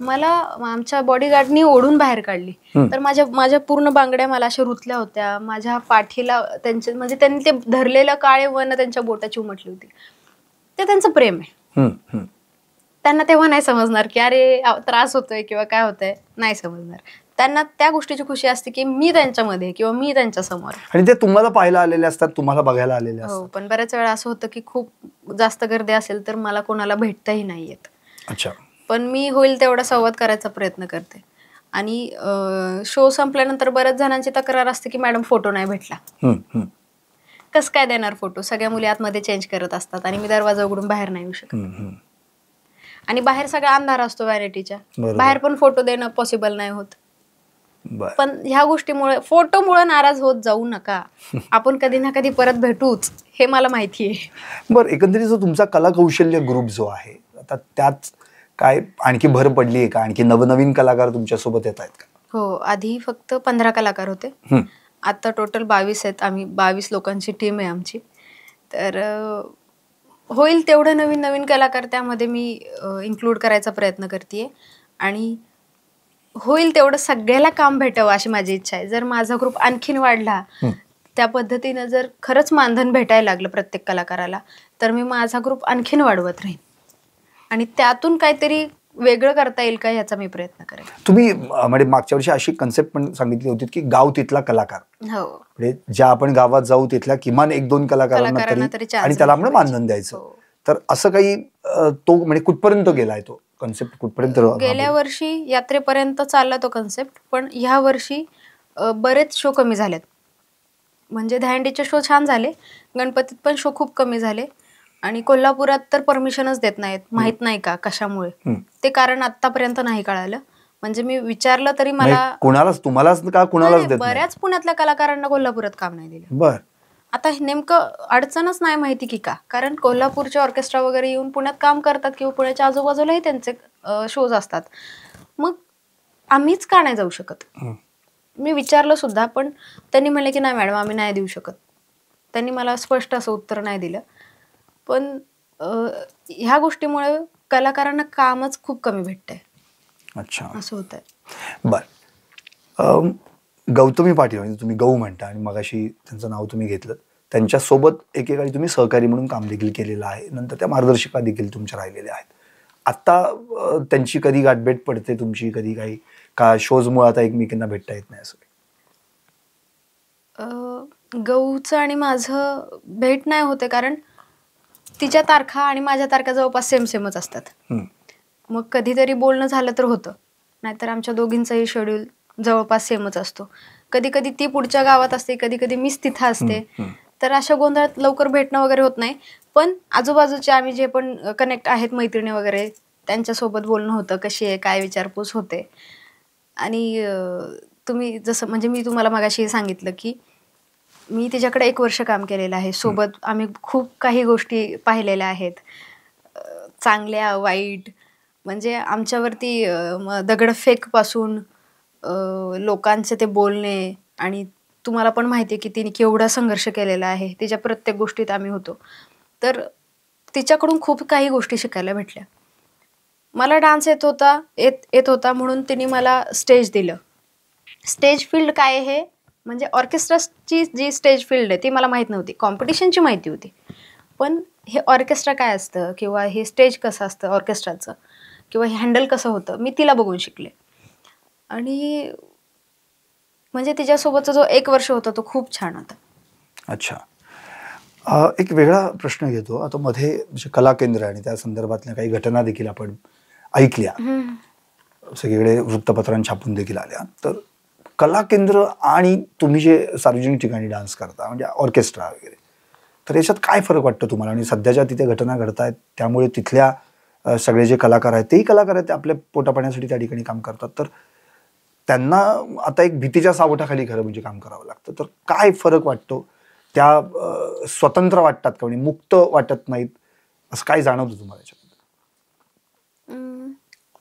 मला आमच्या बॉडीगार्डनी ओढून बाहेर काढली. तर माझ्या पूर्ण बांगड्या मला अशा रुतल्या होत्या, माझ्या पाठीला त्यांचे म्हणजे त्यांनी ते धरलेलं काळे वन त्यांच्या बोटाची उमटली होती. ते त्यांचं प्रेम आहे. त्यांना तेव्हा नाही समजणार की अरे त्रास होतोय किंवा काय होतंय, नाही समजणार. त्यांना त्या गोष्टीची खुशी असते की मी त्यांच्यामध्ये किंवा मी त्यांच्या समोर. आणि ते तुम्हाला पाहायला आलेले असतात, तुम्हाला बघायला आलेले असतात. हो, पण बऱ्याच वेळा असं होतं की खूप जास्त गर्दी असेल तर मला कोणाला भेटताही नाही येत. अच्छा. पण मी होईल तेवढा संवाद करायचा प्रयत्न करते. आणि शो संपल्यानंतर बऱ्याच जणांची तक्रार असते की मॅडम फोटो नाही भेटला. कसं काय देणार फोटो, सगळ्या मुली आतमध्ये चेंज करत असतात आणि मी दरवाजा उघडून बाहेर नाही येऊ शकत. आणि बाहेर सगळा अंधार असतो व्हॅनिटीच्या, बाहेर पण फोटो देणं पॉसिबल नाही होत. पण ह्या गोष्टीमुळे फोटोमुळे नाराज होत जाऊ नका, आपण कधी ना कधी परत भेटूच, हे मला माहिती आहे. बरं, एकंदरीत जो तुमचा कला कौशल्य ग्रुप जो आहे आता, त्यात काय आणखी भर पडली आहे का? आणखी नवनवीन कलाकार तुमच्या सोबत येत आहेत का? हो, आधी फक्त 15 कलाकार होते, आता टोटल 22 आहेत. आम्ही 22 लोकांची टीम आहे आमची. तर होईल तेवढं नवीन नवीन कलाकार त्यामध्ये मी इन्क्लूड करायचा प्रयत्न करते आणि होईल तेवढं सगळ्याला काम भेटावं अशी माझी इच्छा आहे. जर माझा ग्रुप आणखीन वाढला, त्या पद्धतीनं जर खरंच मानधन भेटायला लागलं प्रत्येक कलाकाराला, तर मी माझा ग्रुप आणखीन वाढवत राहीन आणि त्यातून काहीतरी वेगळं करता येईल का याचा मी प्रयत्न करेन. तुम्ही म्हणजे मागच्या वर्षी अशी कन्सेप्ट पण सांगितली होती की गाव तिथला कलाकार, हो, म्हणजे ज्या आपण गावात जाऊ तिथल्या किमान 1-2 कलाकारांना तरी आणि त्याला आपण मानधन द्यायचं. तर असं काही तो म्हणजे कुठपर्यंत गेलाय तो कन्सेप्ट, कुठपर्यंत? गेल्या वर्षी यात्रेपर्यंत चालला तो कन्सेप्ट, पण ह्या वर्षी बरेच शो कमी झालेत. म्हणजे दहीहंडीचे शो छान झाले, गणपतीत पण शो खूप कमी झाले आणि कोल्हापुरात तर परमिशनच देत नाहीत. माहित नाही का कशामुळे, ते कारण आतापर्यंत नाही कळालं. म्हणजे मी विचारलं तरी मला तुम्हालाच का कुणालाच देत? बऱ्याच पुण्यातल्या कलाकारांना कोल्हापुरात काम नाही दिलं. बर, आता नेमकं अडचणच नाही माहिती की का, कारण कोल्हापूरचे ऑर्केस्ट्रा वगैरे येऊन पुण्यात काम करतात किंवा पुण्याच्या आजूबाजूलाही त्यांचे शोज असतात. मग आम्हीच का नाही जाऊ शकत? मी विचारलं सुद्धा, पण त्यांनी म्हणले की नाही मॅडम आम्ही नाही देऊ शकत. त्यांनी मला स्पष्ट असं उत्तर नाही दिलं. पण ह्या गोष्टीमुळे कलाकारांना कामच खूप कमी भेटतंय. अच्छा, असं होतंय. बर, गौतमी पाटील म्हणजे तुम्ही गौ म्हणता आणि मगाशी त्यांचं नाव तुम्ही घेतलं, त्यांच्यासोबत एकेकाळी तुम्ही सहकारी म्हणून काम देखील केलेलं आहे, नंतर त्या मार्गदर्शिका देखील तुमच्या राहिलेल्या आहेत. आता त्यांची कधी गाठभेट पडते तुमची, कधी काही का शोजमुळे आता एकमेकांना भेटता येत नाही असं? गौचं आणि माझं भेट नाही होते, कारण तिच्या तारखा आणि माझ्या तारखा जवळपास सेमच असतात. मग कधीतरी बोलणं झालं तर होतं, नाहीतर आमच्या दोघींचाही शेड्यूल जवळपास सेमच असतो. कधी कधी ती पुढच्या गावात असते, कधी कधी मीच तिथं असते, तर अशा गोंधळात लवकर भेटणं वगैरे होत नाही. पण आजूबाजूचे आम्ही जे पण कनेक्ट आहेत मैत्रिणी वगैरे, त्यांच्यासोबत बोलणं होतं, कशी आहे काय विचारपूस होते. आणि तुम्ही जसं म्हणजे मी तुम्हाला मगाशी सांगितलं की मी तिच्याकडे 1 वर्ष काम केलेलं आहे. सोबत आम्ही खूप काही गोष्टी पाहिलेल्या आहेत, चांगल्या वाईट. म्हणजे आमच्यावरती दगडफेकपासून लोकांचे ते बोलणे, आणि तुम्हाला पण माहिती आहे की तिने केवढा संघर्ष केलेला आहे, तिच्या प्रत्येक गोष्टीत आम्ही होतो. तर तिच्याकडून खूप काही गोष्टी शिकायला भेटल्या. मला डान्स येत होता म्हणून तिने मला स्टेज दिलं. स्टेज फील्ड काय आहे, म्हणजे ऑर्केस्ट्राची जी स्टेज फील्ड आहे ती मला माहीत नव्हती. कॉम्पिटिशनची माहिती होती, पण हे ऑर्केस्ट्रा काय असतं किंवा हे स्टेज कसं असतं ऑर्केस्ट्राचं किंवा हे हँडल कसं होतं मी तिला बघून शिकले. आणि म्हणजे तिच्यासोबतचा जो 1 वर्ष होता तो खूप छान होता. अच्छा. एक वेगळा प्रश्न घेतो. आता मध्ये जे कला केंद्र आणि त्या संदर्भातल्या काही घटना देखील आपण ऐकल्या, सगळीकडे वृत्तपत्रांत छापून देखील आल्या. तर कला केंद्र आणि तुम्ही जे सार्वजनिक ठिकाणी डान्स करता म्हणजे ऑर्केस्ट्रा वगैरे, तर याच्यात काय फरक वाटतो तुम्हाला? आणि सध्याच्या तिथे घटना घडत आहेत त्यामुळे तिथल्या सगळे जे कलाकार आहेत तेही कलाकार आहेत, ते आपल्या पोटापाण्यासाठी त्या ठिकाणी काम करतात, तर त्यांना आता एक भीतीच्या सावटाखाली खरं म्हणजे काम करावं लागतं. तर काय फरक वाटतो? त्या स्वतंत्र वाटतात का, म्हणजे मुक्त वाटत नाहीत, असं काय जाणवतं तुम्हाला याच्याबद्दल?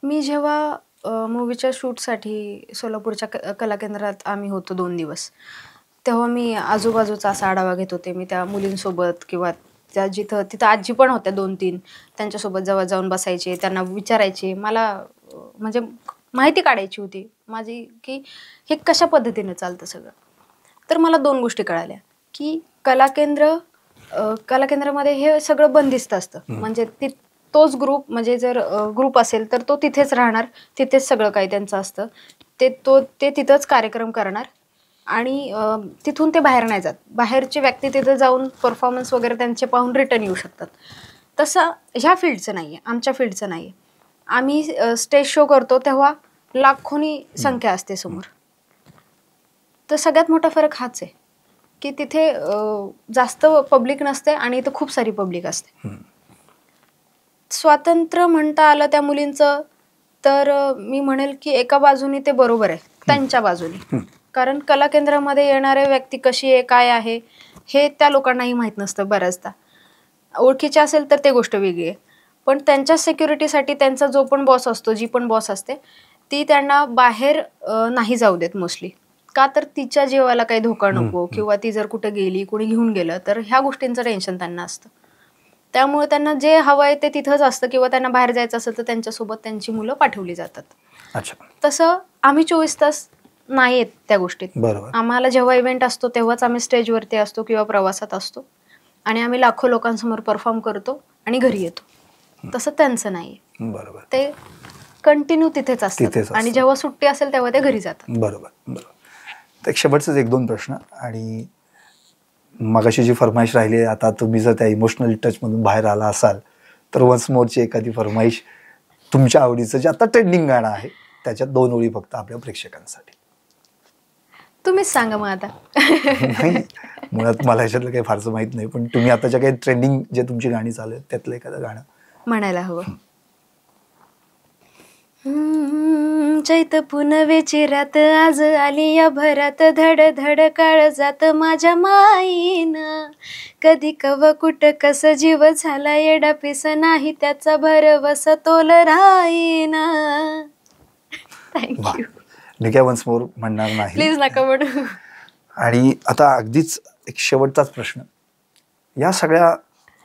मी जेव्हा मूवीच्या शूटसाठी सोलापूरच्या कला केंद्रात आम्ही होतो 2 दिवस, तेव्हा मी आजूबाजूचा असा आढावा घेत होते. मी त्या मुलींसोबत किंवा त्या तिथं आजी पण होत्या 2-3, त्यांच्यासोबत जवळ जाऊन बसायचे, त्यांना विचारायचे. मला म्हणजे माहिती काढायची होती माझी की हे कशा पद्धतीने चालतं सगळं. तर मला 2 गोष्टी कळाल्या की कला केंद्रामध्ये हे सगळं बंदिस्त असतं. म्हणजे तोच ग्रुप, म्हणजे जर ग्रुप असेल तर तो तिथेच राहणार, तिथेच सगळं काही त्यांचं असतं. ते तिथंच कार्यक्रम करणार आणि तिथून ते बाहेर नाही जात. बाहेरचे व्यक्ती तिथे जाऊन परफॉर्मन्स वगैरे त्यांचे पाहून रिटर्न येऊ शकतात. तसं ह्या फील्डचं नाही आहे, आमच्या फील्डचं नाही आहे. आम्ही स्टेज शो करतो तेव्हा लाखोनी संख्या असते समोर. तर सगळ्यात मोठा फरक हाच आहे की तिथे जास्त पब्लिक नसते आणि इथं खूप सारी पब्लिक असते. स्वातंत्र्य म्हणता आलं त्या मुलींचं तर मी म्हणेल की एका बाजूनी ते बरोबर आहे, त्यांच्या बाजूनी. कारण कला केंद्रामध्ये येणारे व्यक्ती कशी आहे, काय आहे हे त्या लोकांनाही माहीत नसतं बऱ्याचदा. ओळखीचे असेल तर ते गोष्ट वेगळी आहे, पण त्यांच्या सिक्युरिटीसाठी त्यांचा जो पण बॉस असतो, जी पण बॉस असते, ती त्यांना बाहेर नाही जाऊ देत मोस्टली. का तर तिच्या जीवाला काही धोका नको किंवा ती जर कुठे गेली, कुणी घेऊन गेलं तर ह्या गोष्टींचं टेन्शन त्यांना असतं. त्यामुळे त्यांना जे हवं आहे ते तिथंच असतं किंवा त्यांना बाहेर जायचं असेल तर त्यांच्यासोबत त्यांची मुलं पाठवली जातात. अच्छा. तसं आम्ही 24 तास नाही आहेत त्या गोष्टीत. बरोबर. आम्हाला जेव्हा इव्हेंट असतो तेव्हाच आम्ही स्टेजवरती असतो किंवा प्रवासात असतो आणि आम्ही लाखो लोकांसमोर परफॉर्म करतो आणि घरी येतो. तसं त्यांचं नाही. बरोबर. ते कंटिन्यू तिथेच असतात आणि जेव्हा सुट्टी असेल तेव्हा ते घरी जातात. बरोबर बरोबर. तर एक शेवटचाच 1-2 प्रश्न, आणि मगाशी जी फरमाईश राहिली आहे, आता तुम्ही जर त्या इमोशनल टचमधून बाहेर आला असाल तर वन्स मोरची एखादी फरमाईश तुमच्या आवडीचं जे आता ट्रेंडिंग गाणं आहे त्याच्यात 2 ओळी फक्त आपल्या प्रेक्षकांसाठी. तुम्हीच सांगा मग आता. नाही, मुळात मला ह्याच्यातलं काही फारसं माहित नाही, पण तुम्ही आता ज्या काही ट्रेंडिंग जे तुमची गाणी चालू आहेत त्यातलं एखादं गाणं म्हणायला हवं. चैत पुनवेची रात आज आली या भरात, धड धड काळ जात माझ्या माईन, कधी कव कुठ कस जीव झाला येडा पिस नाही त्याचा भरवस तोल राहीन. थँक्यू. मी काय वन्स मोर म्हणणार नाही, प्लीज नका म्हणू. आणि आता अगदीच एक शेवटचाच प्रश्न, या सगळ्या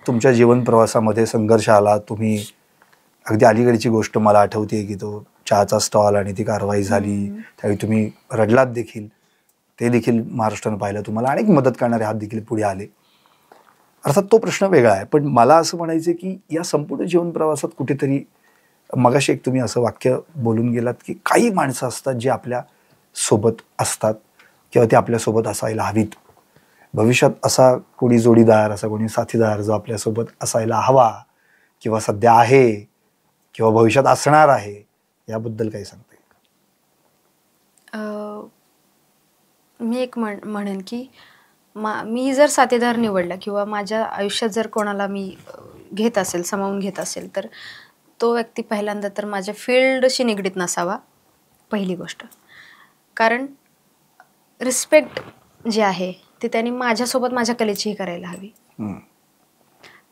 तुमच्या जीवन प्रवासामध्ये संघर्ष आला, तुम्ही अगदी अलीकडची गोष्ट मला आठवते की तो चहाचा स्टॉल आणि ती कारवाई झाली, त्यावेळी तुम्ही रडलात देखील, ते देखील महाराष्ट्रानं पाहिलं, तुम्हाला अनेक मदत करणारे हात देखील पुढे आले. अर्थात तो प्रश्न वेगळा आहे, पण मला असं म्हणायचं की या संपूर्ण जीवन प्रवासात कुठेतरी मगाशी एक तुम्ही असं वाक्य बोलून गेलात की काही माणसं असतात जे आपल्या सोबत असतात किंवा ते आपल्यासोबत असायला हवीत. भविष्यात असा कोणी जोडीदार, असा कोणी साथीदार जो आपल्यासोबत असायला हवा किंवा सध्या आहे किंवा भविष्यात असणार आहे, याबद्दल काही सांगता येईल? मी एक म्हणेन की मी जर साथीदार निवडला किंवा माझ्या आयुष्यात जर कोणाला मी घेत असेल, सामावून घेत असेल, तर तो व्यक्ती पहिल्यांदा तर माझ्या फील्डशी निगडीत नसावा, पहिली गोष्ट. कारण रिस्पेक्ट जे आहे ते त्यांनी माझ्यासोबत माझ्या कलेचीही करायला हवी.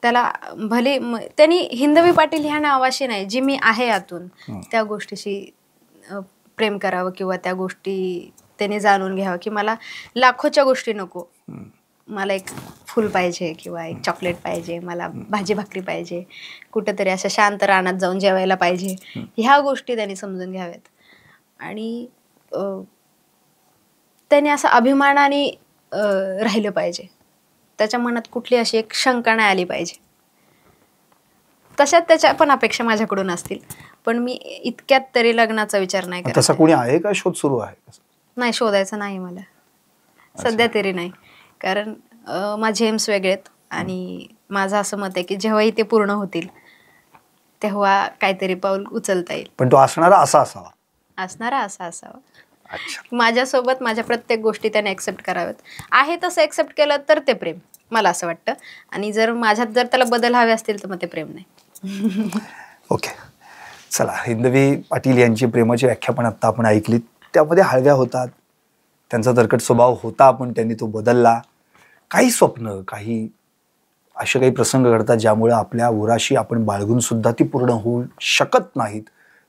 त्याला भले त्यांनी हिंदवी पाटील ह्या नावाशी नाही, जी मी आहे आतून त्या गोष्टीशी प्रेम करावं किंवा त्या गोष्टी त्याने जाणून घ्यावं की मला लाखोच्या गोष्टी नको, मला एक फुल पाहिजे किंवा एक चॉकलेट पाहिजे, मला भाजी भाकरी पाहिजे, कुठंतरी अशा शांत रानात जाऊन जेवायला पाहिजे, ह्या गोष्टी त्यांनी समजून घ्याव्यात. आणि त्याने असं अभिमानाने राहिलं पाहिजे, त्याच्या मनात कुठली अशी एक शंका नाही आली पाहिजे. तशात त्याच्या पण अपेक्षा माझ्याकडून असतील, पण मी इतक्यात तरी लग्नाचा विचार नाही करत. तसा कोणी आहे का, शोध सुरू आहे? नाही, शोधायचं नाही मला सध्या तरी नाही, कारण माझे एम्स वेगळे आहेत आणि माझं असं मत आहे की जेव्हाही ते पूर्ण होतील तेव्हा काहीतरी पाऊल उचलता येईल. पण तो असणारा असा असावा. असणारा असा असावा. अच्छा. माझ्यासोबत माझ्या प्रत्येक गोष्टी त्याने ऍक्सेप्ट कराव्यात. आहे तसं ऍक्सेप्ट केलं तर ते प्रेम, मला असं वाटतं. आणि जर माझ्यात जर त्याला बदल हवे असतील तर मग ते प्रेम नाही. ओके, चला, हिंदवी पाटील यांची प्रेमाची व्याख्या पण आत्ता आपण ऐकली. त्यामध्ये हळव्या होतात, त्यांचा तरकट स्वभाव होता, पण त्यांनी तो बदलला. काही स्वप्न, काही असे काही प्रसंग घडतात ज्यामुळे आपल्या उराशी आपण बाळगून सुद्धा ती पूर्ण होऊ शकत नाहीत.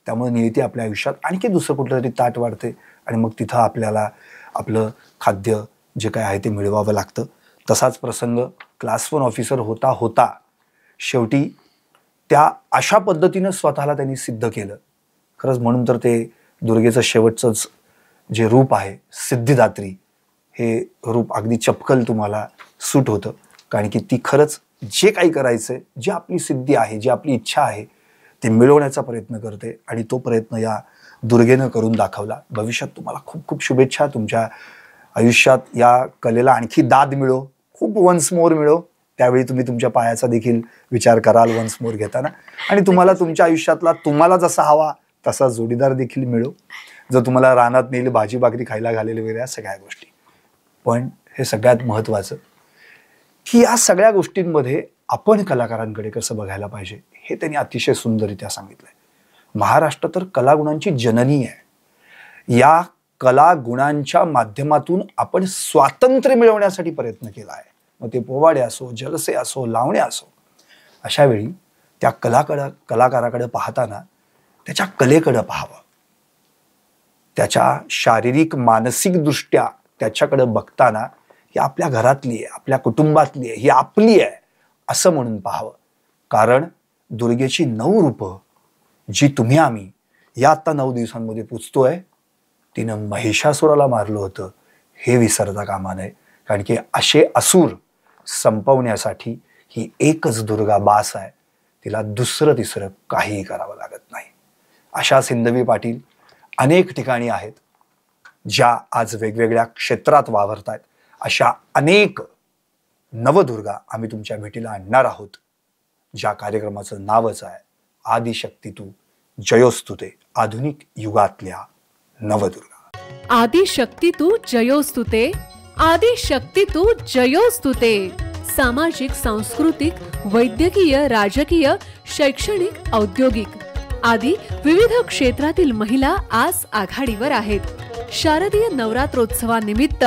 त्यामुळे नियती आपल्या आयुष्यात आणखी दुसरं कुठलं तरी ताट वाढते आणि मग तिथं आपल्याला आपलं खाद्य जे काय आहे ते मिळवावं लागतं. तसाच प्रसंग क्लास 1 ऑफिसर होता होता शेवटी त्या अशा पद्धतीनं स्वतःला त्यांनी सिद्ध केलं. खरंच म्हणून तर ते दुर्गेचं शेवटचंच जे रूप आहे, सिद्धिदात्री, हे रूप अगदी चपकल तुम्हाला सूट होतं. कारण की ती खरंच जे काही करायचंय, जी आपली सिद्धी आहे, जी आपली इच्छा आहे ते मिळवण्याचा प्रयत्न करते आणि तो प्रयत्न या दुर्गेनं करून दाखवला. भविष्यात तुम्हाला खूप खूप शुभेच्छा. तुमच्या आयुष्यात या कलेला आणखी दाद मिळो, खूप वन्स मोर मिळो. त्यावेळी तुम्ही तुमच्या पायाचा देखील विचार कराल वन्स मोर घेताना. आणि तुम्हाला तुमच्या आयुष्यातला तुम्हाला जसा हवा तसा जोडीदार देखील मिळो, जर तुम्हाला रानात नेली भाजी भाकरी खायला घालेली वगैरे, या सगळ्या गोष्टी. पण हे सगळ्यात महत्त्वाचं की या सगळ्या गोष्टींमध्ये आपण कलाकारांकडे कसं बघायला पाहिजे हे त्यांनी अतिशय सुंदररित्या सांगितलंय. महाराष्ट्र तर कलागुणांची जननी आहे. या कला गुणांच्या माध्यमातून आपण स्वातंत्र्य मिळवण्यासाठी प्रयत्न केला आहे. मग ते पोवाडे असो, जलसे असो, लावणे असो. अशा वेळी त्या कलाकाराकडे पाहताना त्याच्या कलेकडे पाहावं, त्याच्या शारीरिक मानसिक दृष्ट्या त्याच्याकडे बघताना ही आपल्या घरातली आहे, आपल्या कुटुंबातली आहे, ही आपली आहे असं म्हणून पाहावं. कारण दुर्गेची 9 रूपं जी तुम्ही आम्ही या आता 9 दिवसांमध्ये पुजतोय, तिनं महिषासुराला मारलं होतं हे विसरता कामा नये. कारण की असे असुर संपवण्यासाठी ही एकच दुर्गा बास आहे, तिला दुसरं तिसरं काहीही करावं लागत नाही. अशा हिंदवी पाटील अनेक ठिकाणी आहेत ज्या आज वेगवेगळ्या क्षेत्रात वावरतायत. अशा अनेक नवदुर्गा आम्ही तुमच्या भेटीला आणणार आहोत, ज्या कार्यक्रमाचं नावच आहे आदिशक्ती तू जयोस्तुते, आधुनिक युगातल्या नवदुर्गा. आदिशक्ती तू जयोस्तुते, आदिशक्ती तू जयोस्तुते. सामाजिक, सांस्कृतिक, वैद्यकीय, राजकीय, शैक्षणिक, औद्योगिक आदी विविध क्षेत्रातील महिला आज आघाडीवर आहेत. शारदीय नवरात्रोत्सवानिमित्त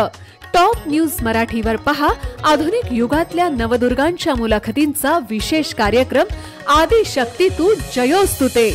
टॉप न्यूज मराठीवर पहा आधुनिक युगातल्या नवदुर्गांच्या मुलाखतींचा विशेष कार्यक्रम आदिशक्ती तू जयोस्तुते.